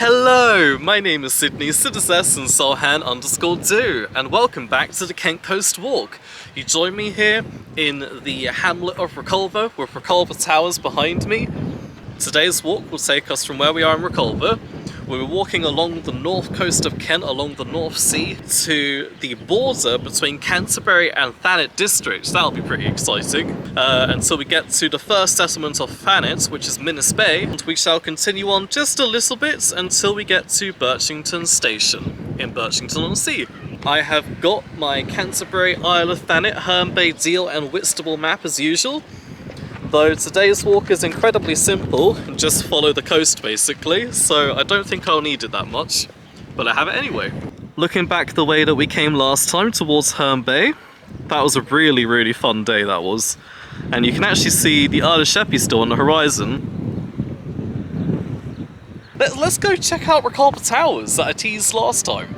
Hello, my name is Sidders and Solhan_do, and welcome back to the Kent Coast Walk. You join me here in the hamlet of Reculver, with Reculver Towers behind me. Today's walk will take us from where we are in Reculver. We're walking along the north coast of Kent, along the North Sea, to the border between Canterbury and Thanet districts. That'll be pretty exciting. Until we get to the first settlement of Thanet, which is Minnis Bay, and we shall continue on just a little bit until we get to Birchington Station in Birchington-on-sea. I have got my Canterbury, Isle of Thanet, Herne Bay, Deal and Whitstable map as usual. Though today's walk is incredibly simple, just follow the coast basically, so I don't think I'll need it that much, but I have it anyway. Looking back the way that we came last time towards Herne Bay, that was a really fun day, that was. And you can actually see the Isle of Sheppey still on the horizon. Let's go check out Reculver Towers that I teased last time.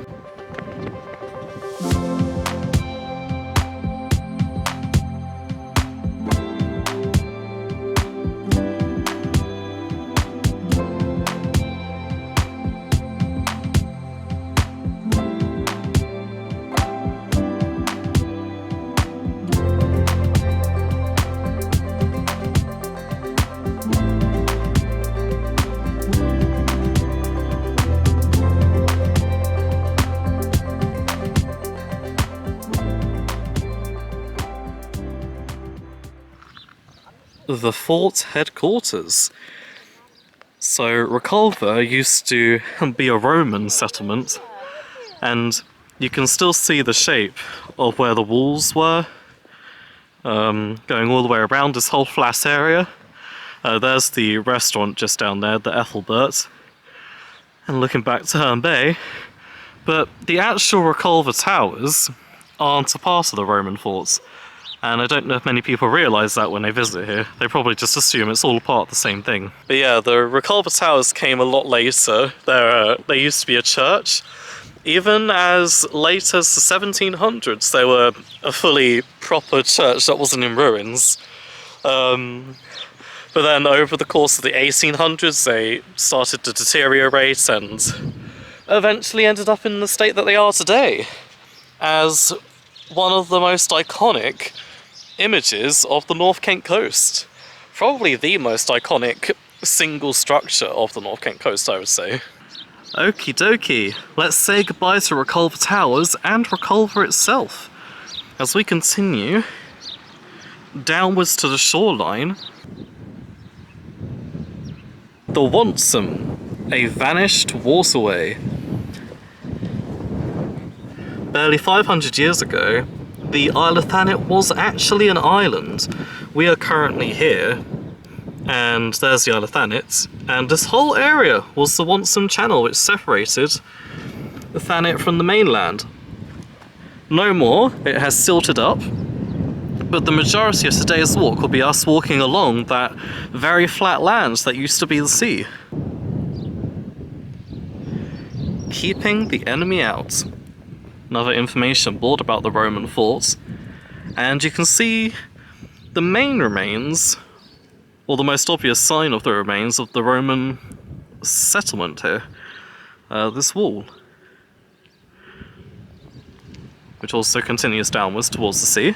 The fort headquarters. So Reculver used to be a Roman settlement, and you can still see the shape of where the walls were, going all the way around this whole flat area. There's the restaurant just down there, the Ethelbert, and looking back to Herne Bay. But the actual Reculver Towers aren't a part of the Roman forts. And I don't know if many people realise that when they visit here. They probably just assume it's all part of the same thing. But yeah, the Reculver Towers came a lot later. They used to be a church. Even as late as the 1700s, they were a fully proper church that wasn't in ruins. But then over the course of the 1800s, they started to deteriorate and eventually ended up in the state that they are today, as one of the most iconic images of the North Kent coast. Probably the most iconic single structure of the North Kent coast, I would say. Okie dokie, let's say goodbye to Reculver Towers and Reculver itself as we continue downwards to the shoreline. The Wantsum, a vanished waterway. Barely 500 years ago, the Isle of Thanet was actually an island. We are currently here, and there's the Isle of Thanet, and this whole area was the Wantsum Channel, which separated the Thanet from the mainland. No more, it has silted up, but the majority of today's walk will be us walking along that very flat land that used to be the sea. Keeping the enemy out. Another information board about the Roman forts, and you can see the main remains, or the most obvious sign of the remains of the Roman settlement here. This wall, which also continues downwards towards the sea.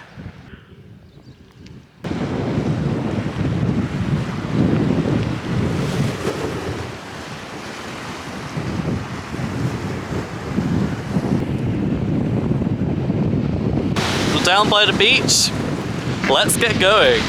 Down by the beach, let's get going.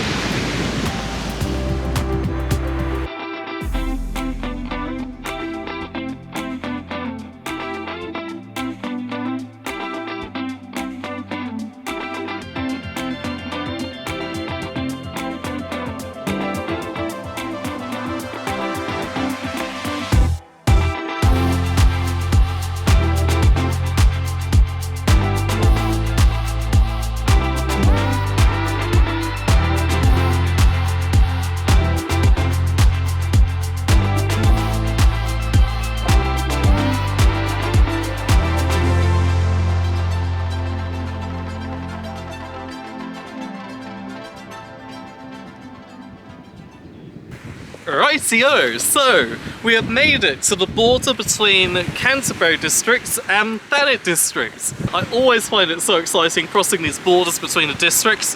Rightio, so We have made it to the border between Canterbury District and Thanet District. I always find it so exciting crossing these borders between the districts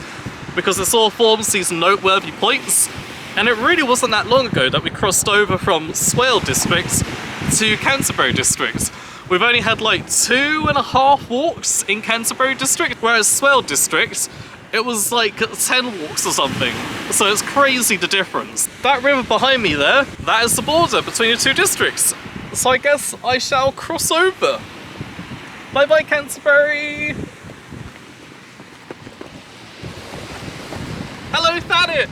because it all forms these noteworthy points. And it really wasn't that long ago that we crossed over from Swale District to Canterbury District. We've only had like 2.5 walks in Canterbury District, whereas Swale District, it was like 10 walks or something. So it's crazy the difference. That river behind me there, that is the border between the two districts. So I guess I shall cross over. Bye bye Canterbury! Hello Thanet!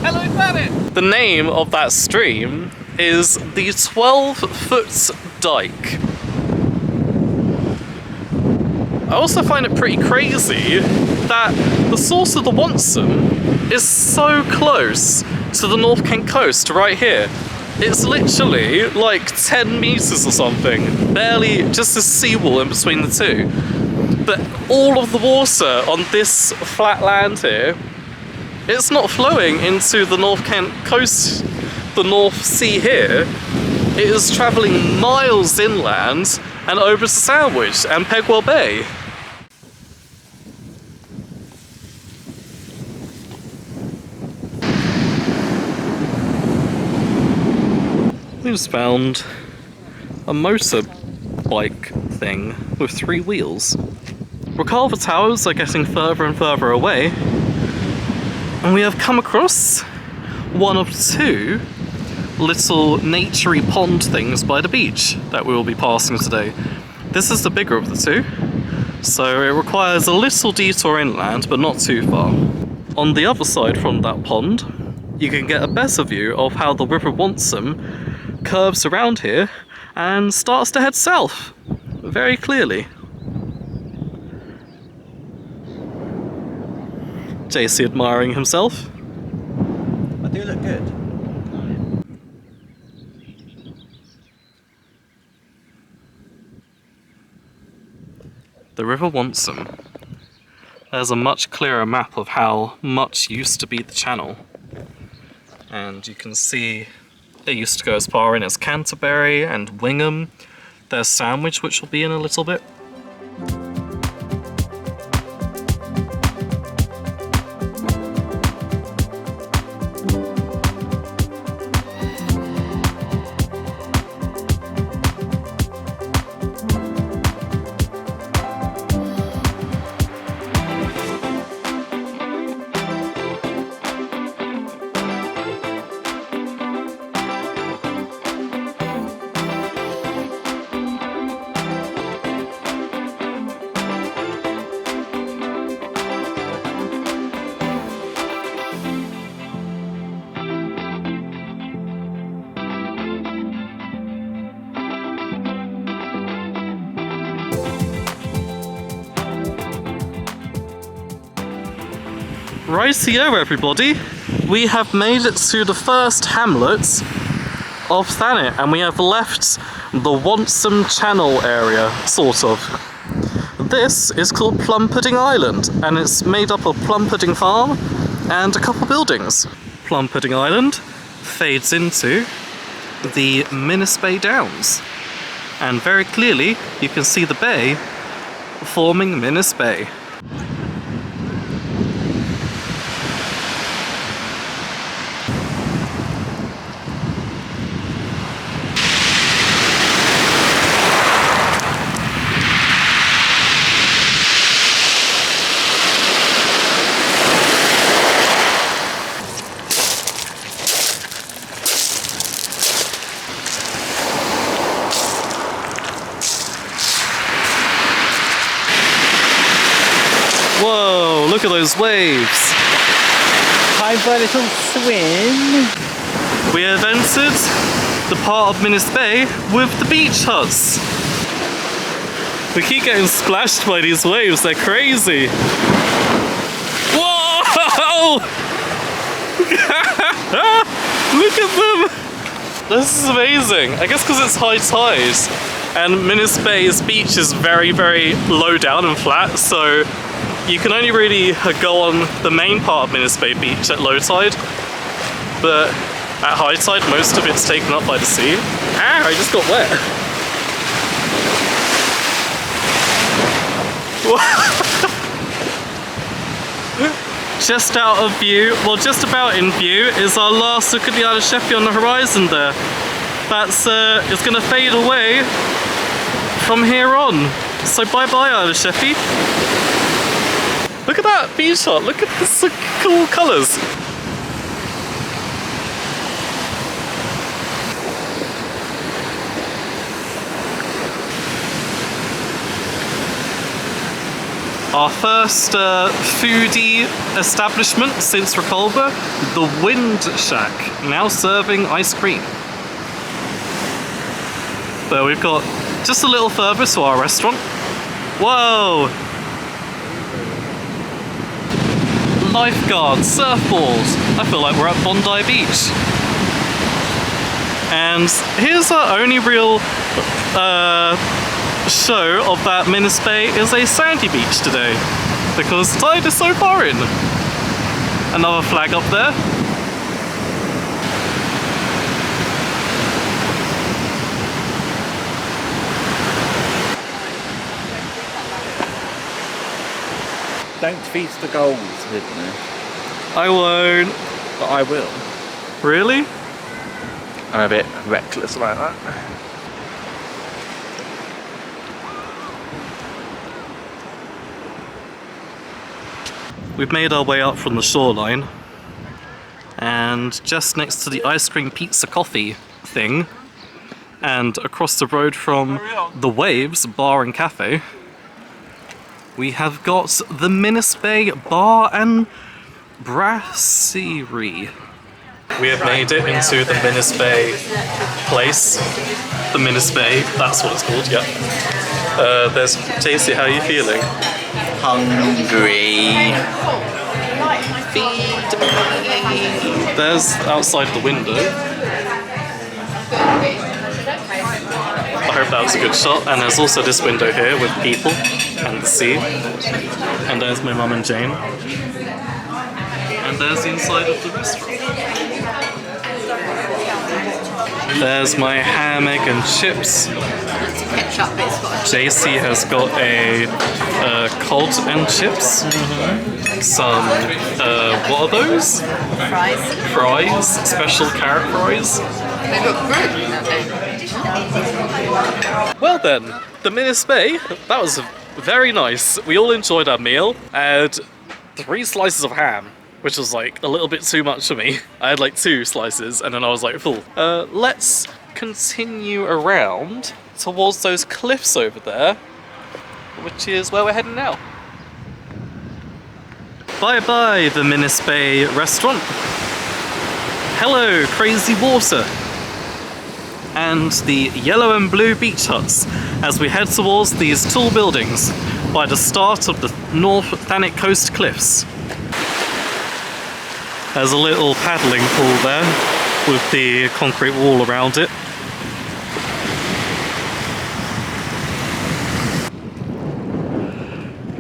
Hello Thanet! The name of that stream is the 12-foot dike. I also find it pretty crazy that the source of the Wantsum is so close to the North Kent coast right here. It's literally like 10 meters or something, barely just a seawall in between the two. But all of the water on this flat land here, it's not flowing into the North Kent coast, the North Sea here. It is travelling miles inland and over to Sandwich and Pegwell Bay. We just found a motorbike thing with 3 wheels. Reculver towers are getting further and further away, and we have come across one of 2 little naturey pond things by the beach that we will be passing today. This is the bigger of the 2, so it requires a little detour inland, but not too far. On the other side from that pond, you can get a better view of how the River Wantsum curves around here and starts to head south, very clearly. JC admiring himself. I do look good. The River Wantsum. There's a much clearer map of how much used to be the channel. And you can see it used to go as far in as Canterbury and Wingham. There's Sandwich, which will be in a little bit. Rightio everybody, we have made it to the first hamlet of Thanet, and we have left the Wantsum Channel area, sort of. This is called Plum Pudding Island, and it's made up of Plum Pudding Farm and a couple buildings. Plum Pudding Island fades into the Minnis Bay Downs, and very clearly you can see the bay forming Minnis Bay. Whoa, look at those waves. Time for a little swim. We have entered the part of Minnis Bay with the beach huts. We keep getting splashed by these waves, they're crazy. Whoa! Look at them! This is amazing. I guess because it's high tide and Minnis Bay's beach is very, very low down and flat, so you can only really go on the main part of Minnis Bay Beach at low tide. But At high tide, most of it's taken up by the sea. Ah, I just got wet. Just out of view, well, just about in view, is our last look at the Isle of Sheppey on the horizon there. That's, it's gonna fade away from here on. So bye-bye, Isle of Sheppey. Look at that beach shot, look at the cool colours. Our first foodie establishment since Reculver, the Wind Shack, now serving ice cream. But we've got just a little further to our restaurant. Whoa! Lifeguards, surfboards. I feel like we're at Bondi Beach. And here's our only real show of that Minnis Bay is a sandy beach today, because the tide is so far in. Another flag up there. Don't feed the gulls, Sydney. I won't. But I will. Really? I'm a bit reckless like that. We've made our way up from the shoreline, and just next to the ice cream pizza coffee thing, and across the road from the Waves Bar and Cafe, we have got the Minnis Bay Bar and Brasserie. We have made it into the Minnis Bay place. The Minnis Bay, that's what it's called, yeah. There's JC, how are you feeling? Hungry. Feed me. There's outside the window. I hope that was a good shot. And there's also this window here with people and the sea. And there's my mum and Jane. And there's the inside of the restaurant. There's my ham, egg and chips. JC has got a cod and chips. Some, what are those? Fries, special carrot fries. Well then, the Minnis Bay, that was very nice. We all enjoyed our meal. I had 3 slices of ham, which was like a little bit too much for me. I had like 2 slices and then I was like full. Let's continue around towards those cliffs over there, which is where we're heading now. Bye bye, the Minnis Bay restaurant. Hello, crazy water. And the yellow and blue beach huts as we head towards these tall buildings by the start of the North Thanet Coast cliffs. There's a little paddling pool there with the concrete wall around it.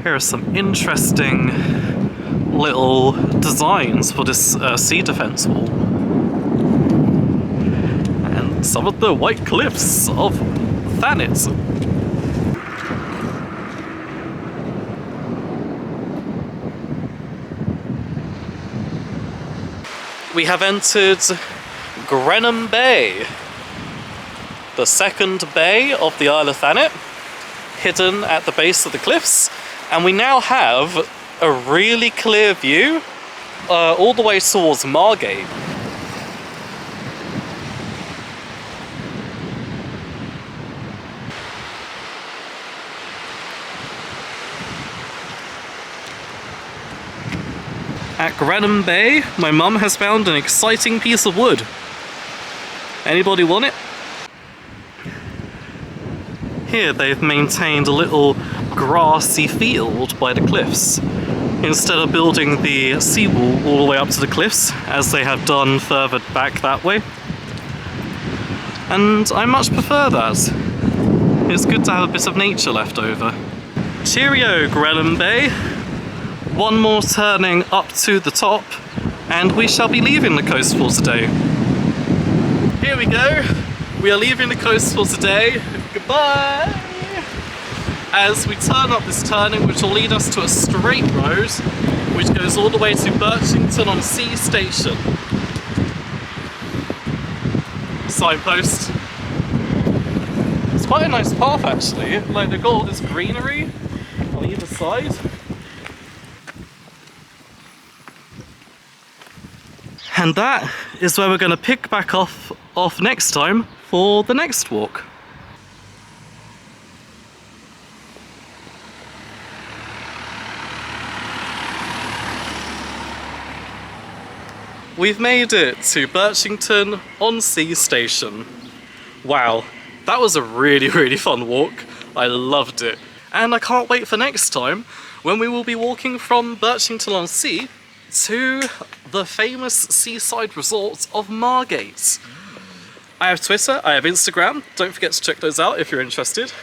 Here are some interesting little designs for this sea defense wall. And some of the white cliffs of Thanet. We have entered Grenham Bay, the second bay of the Isle of Thanet, hidden at the base of the cliffs, and we now have a really clear view all the way towards Margate. At Grenham Bay, my mum has found an exciting piece of wood. Anybody want it? Here they've maintained a little grassy field by the cliffs, instead of building the seawall all the way up to the cliffs, as they have done further back that way. And I much prefer that. It's good to have a bit of nature left over. Cheerio, Grenham Bay! One more turning up to the top, and we shall be leaving the coast for today. here we go. We are leaving the coast for today. Goodbye! As we turn up this turning, which will lead us to a straight road, which goes all the way to Birchington-on-sea station. Signpost. It's quite a nice path actually, like they've got all this greenery on either side. And that is where we're going to pick back off next time for the next walk. We've made it to Birchington-on-sea station. Wow, that was a really fun walk. I loved it. And I can't wait for next time when we will be walking from Birchington-on-sea to the famous seaside resort of Margate. I have Twitter, I have Instagram, don't forget to check those out if you're interested.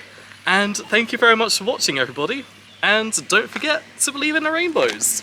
And thank you very much for watching everybody, and don't forget to believe in the rainbows.